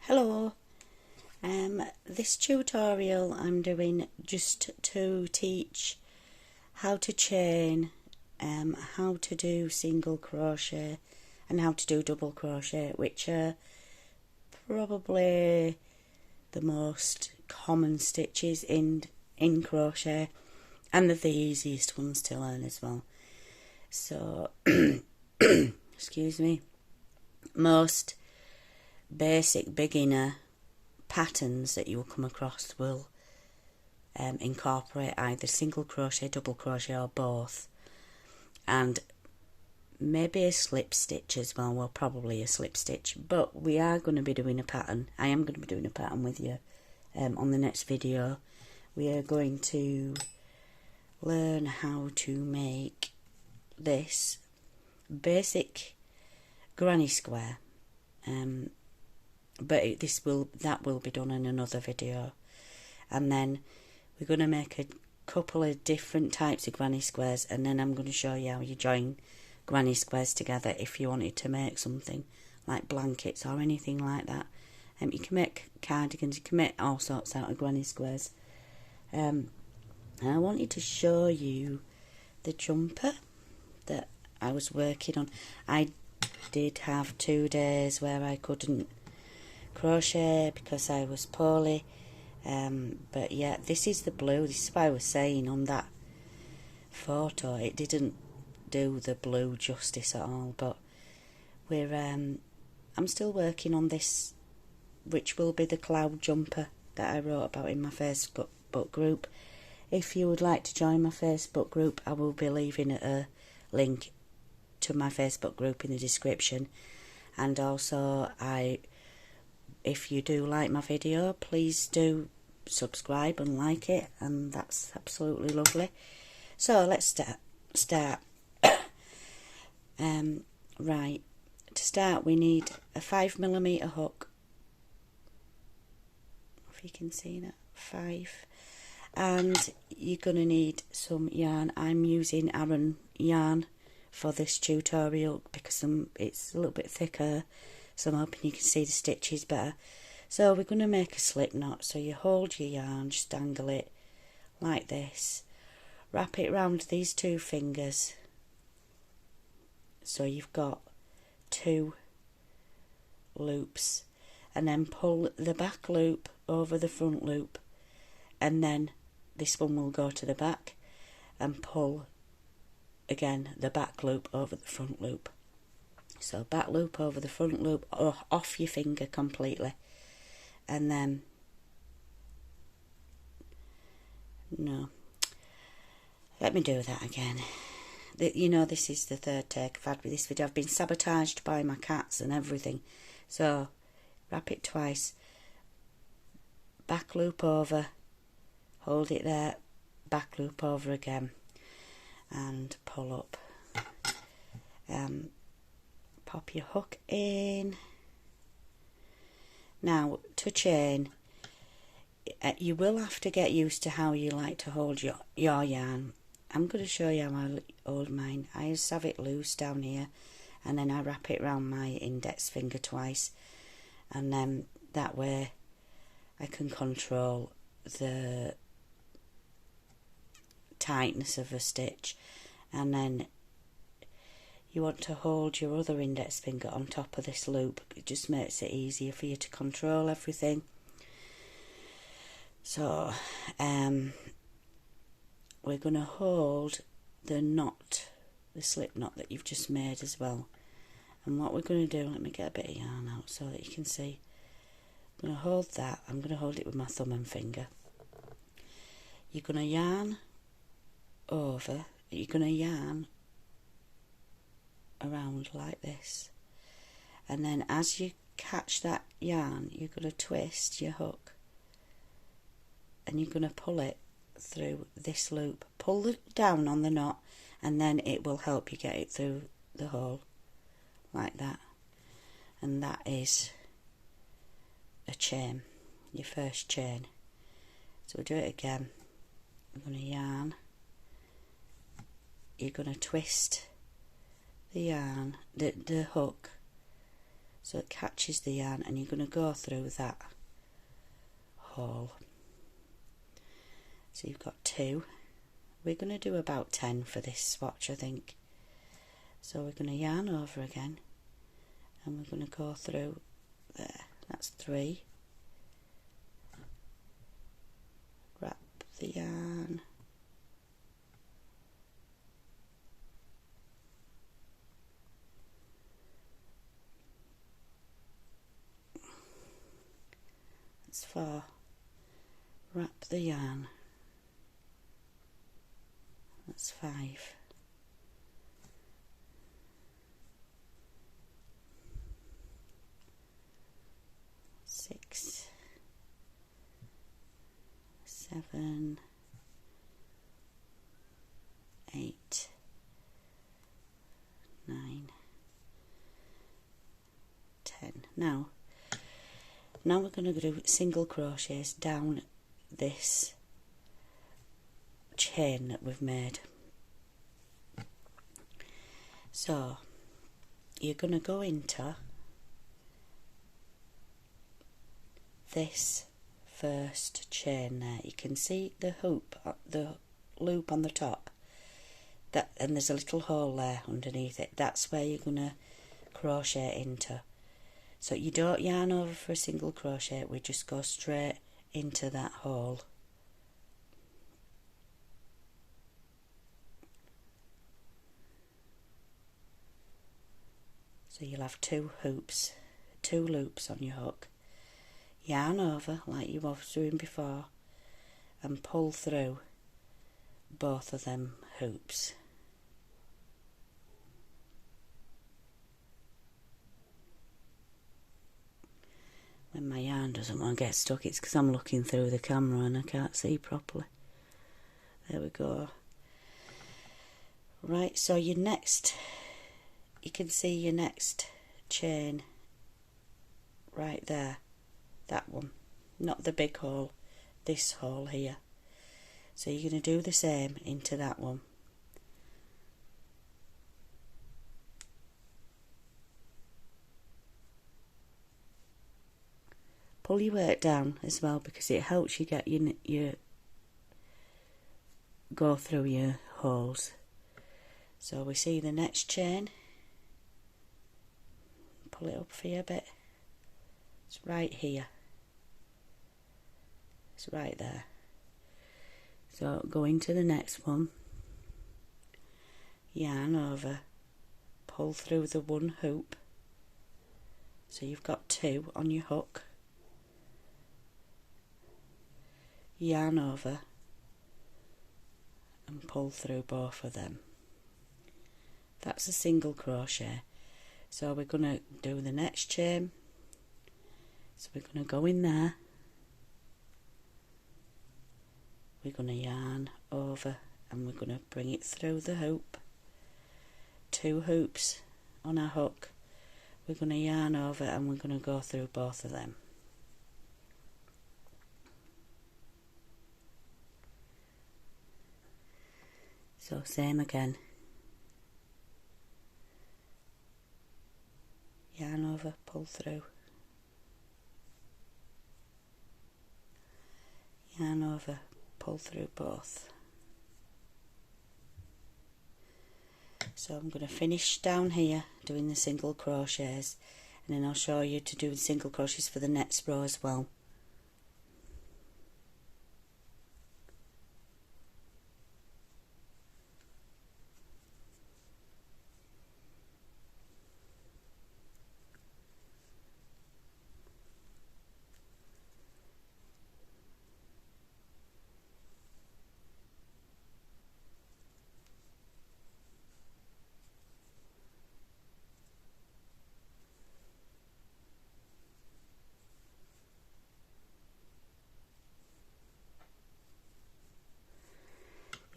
Hello, this tutorial I'm doing just to teach how to chain, how to do single crochet and how to do double crochet, which are probably the most common stitches in crochet and they're the easiest ones to learn as well. So, excuse me, most basic beginner patterns that you will come across will incorporate either single crochet, double crochet or both, and maybe a slip stitch as well. Well, probably a slip stitch, but we are going to be doing a pattern. I am going to be doing a pattern with you on the next video. We are going to learn how to make this basic granny square, but that will be done in another video. And then we're going to make a couple of different types of granny squares, and then I'm going to show you how you join granny squares together if you wanted to make something like blankets or anything like that. You can make cardigans, you can make all sorts out of granny squares. And I wanted to show you the jumper that I was working on. I did have 2 days where I couldn't crochet because I was poorly, but yeah, this is the blue. This is what I was saying on that photo. It didn't do the blue justice at all, but we're I'm still working on this, which will be the cloud jumper that I wrote about in my Facebook group. If you would like to join my Facebook group, I will be leaving a link to my Facebook group in the description. And also, if you do like my video, please do subscribe and like it, and that's absolutely lovely. So let's start. Right, to start we need a 5mm hook, if you can see that, 5, and you're going to need some yarn. I'm using Aran yarn for this tutorial because it's a little bit thicker, so I'm hoping you can see the stitches better. So we're going to make a slip knot. So you hold your yarn, just angle it like this, wrap it round these 2 fingers, so you've got 2 loops, and then pull the back loop over the front loop, and then this one will go to the back, and pull again the back loop over the front loop. So back loop over the front loop, off your finger completely, and then let me do that again. You know, this is the 3rd take I've had with this video. I've been sabotaged by my cats and everything. So wrap it twice, back loop over, hold it there, back loop over again, and pull up. Pop your hook in. Now, to chain, you will have to get used to how you like to hold your yarn. I'm going to show you how I hold mine. I just have it loose down here, and then I wrap it around my index finger twice, and then that way I can control the tightness of a stitch. And then you want to hold your other index finger on top of this loop. It just makes it easier for you to control everything. So we're going to hold the knot, the slip knot that you've just made as well. And what we're going to do, let me get a bit of yarn out so that you can see. I'm going to hold that. I'm going to hold it with my thumb and finger. You're going to yarn over, you're going to yarn around like this, and then as you catch that yarn, you're going to twist your hook and you're going to pull it through this loop. Pull it down on the knot, and then it will help you get it through the hole like that. And that is a chain, your first chain. So we'll do it again. We're going to yarn, you're going to twist the yarn, the hook so it catches the yarn, and you're going to go through that hole. So you've got 2. We're going to do about 10 for this swatch, I think. So we're going to yarn over again, and we're going to go through there. That's 3. Wrap the yarn. That's 4. Wrap the yarn. That's 5. 6, 7, 8, 9, 10. Now we're going to do single crochets down this chain that we've made. So you're going to go into this first chain there. You can see the hoop, the loop on the top, that, and there's a little hole there underneath it. That's where you're going to crochet into. So you don't yarn over for a single crochet, we just go straight into that hole. So you'll have 2 hoops, 2 loops on your hook. Yarn over like you was doing before, and pull through both of them hoops. When my yarn doesn't want to get stuck, it's because I'm looking through the camera and I can't see properly. There we go. Right, so your next, you can see your next chain right there. That one, not the big hole, this hole here. So you're going to do the same into that one. Pull your work down as well, because it helps you get your go through your holes. So we see the next chain. Pull it up for you a bit. It's right here. It's right there. So go into the next one, yarn over, pull through the one hoop, so you've got 2 on your hook, yarn over and pull through both of them. That's a single crochet. So we're going to do the next chain. So we're going to go in there, we're going to yarn over, and we're going to bring it through the hoop. 2 hoops on our hook, we're going to yarn over, and we're going to go through both of them. So same again, yarn over, pull through, yarn over, pull through both. So I'm going to finish down here doing the single crochets, and then I'll show you to do the single crochets for the next row as well.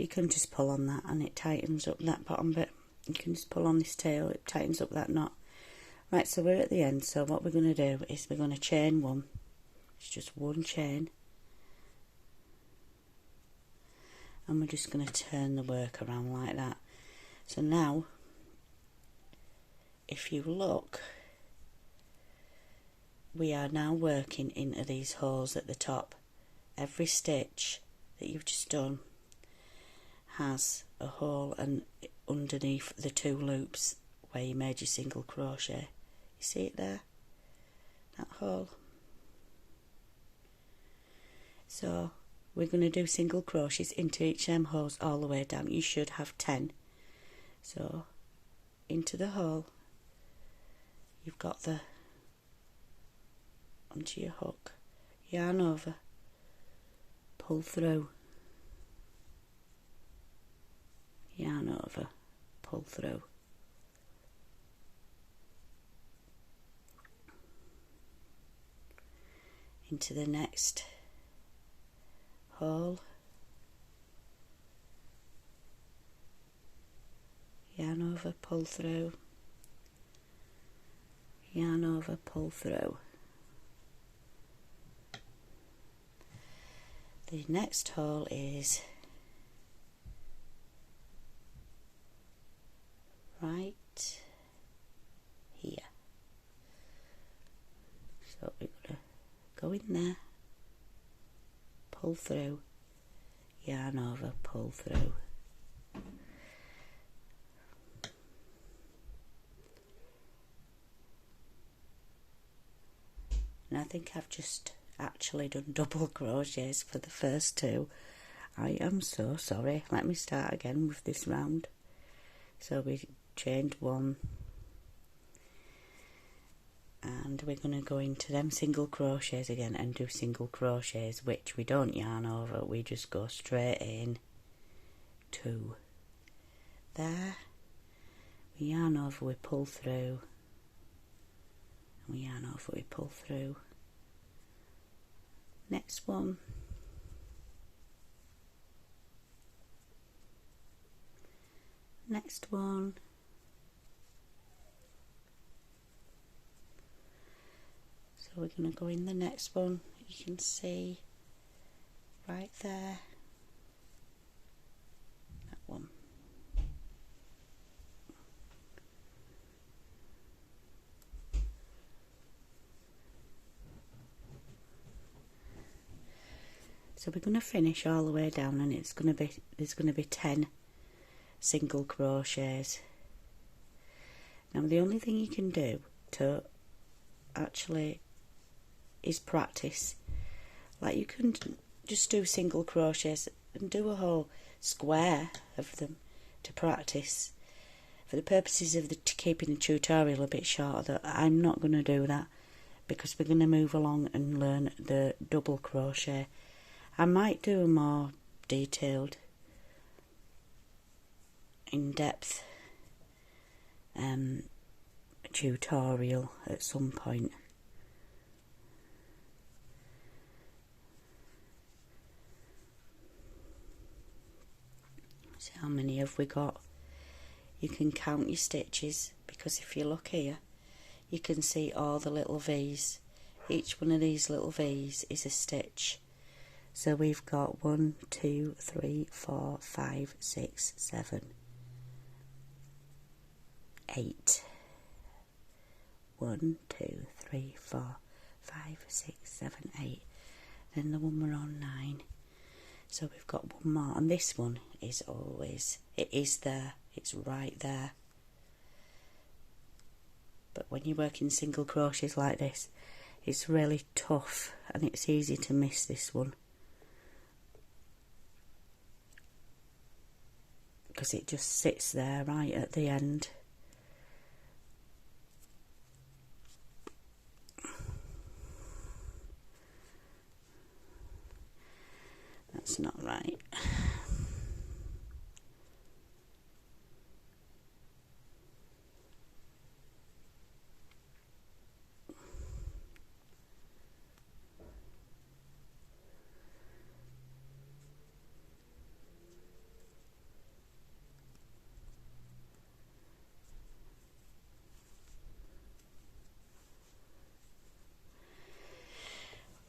You can just pull on that and it tightens up that bottom bit. You can just pull on this tail, it tightens up that knot. Right, so we're at the end, so what we're going to do is we're going to chain 1. It's just 1 chain. And we're just going to turn the work around like that. So now, if you look, we are now working into these holes at the top. Every stitch that you've just done has a hole, and underneath the 2 loops where you made your single crochet, you see it there, that hole. So we're going to do single crochets into each of them holes all the way down. You should have 10. So into the hole, you've got the onto your hook, yarn over, pull through, yarn over, pull through. Into the next hole, yarn over, pull through, yarn over, pull through. The next hole is right here. So we're going to go in there, pull through, yarn over, pull through. And I think I've just actually done double crochets for the first 2. I am so sorry. Let me start again with this round. So we chained 1, and we're going to go into them single crochets again and do single crochets, which we don't yarn over, we just go straight in 2 there, we yarn over, we pull through, and we yarn over, we pull through. Next one, next one, so we're going to go in the next one. You can see right there, that one. So we're going to finish all the way down, and there's going to be 10 single crochets. Now the only thing you can do to actually is practice. Like, you can just do single crochets and do a whole square of them to practice. For the purposes of keeping the tutorial a bit shorter, I'm not going to do that, because we're going to move along and learn the double crochet. I might do a more detailed, in-depth tutorial at some point. So how many have we got? You can count your stitches, because if you look here, you can see all the little V's. Each one of these little V's is a stitch. So we've got 1, 2, 3, 4, 5, 6, 7, 8. 1, 2, 3, 4, 5, 6, 7, 8. Then the one we're on 9. So we've got one more, and this one is always, it is there, it's right there. But when you work in single crochets like this, it's really tough, and it's easy to miss this one, because it just sits there right at the end. That's not right.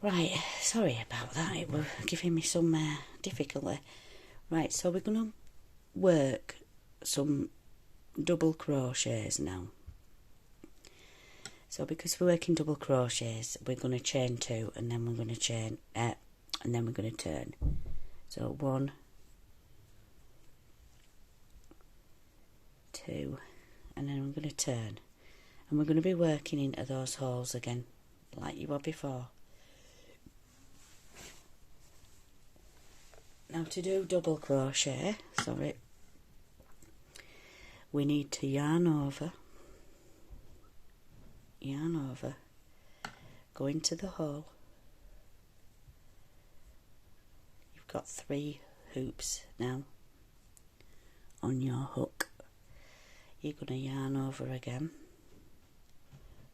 Right, sorry about that, it was giving me some difficulty. Right, so we're going to work some double crochets now. So because we're working double crochets, we're going to chain 2 and then we're going to chain and then we're going to turn. So 1, 2, and then we're going to turn, and we're going to be working into those holes again like you were before. Now to do double crochet, we need to yarn over, go into the hole. You've got 3 hoops now on your hook. You're going to yarn over again,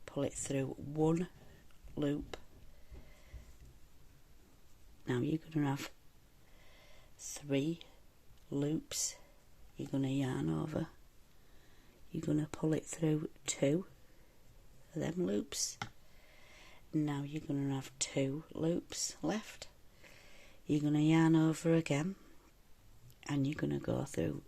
pull it through 1 loop. Now you're going to have 3 loops. You're going to yarn over, you're going to pull it through 2 of them loops. Now you're going to have 2 loops left. You're going to yarn over again, and you're going to go through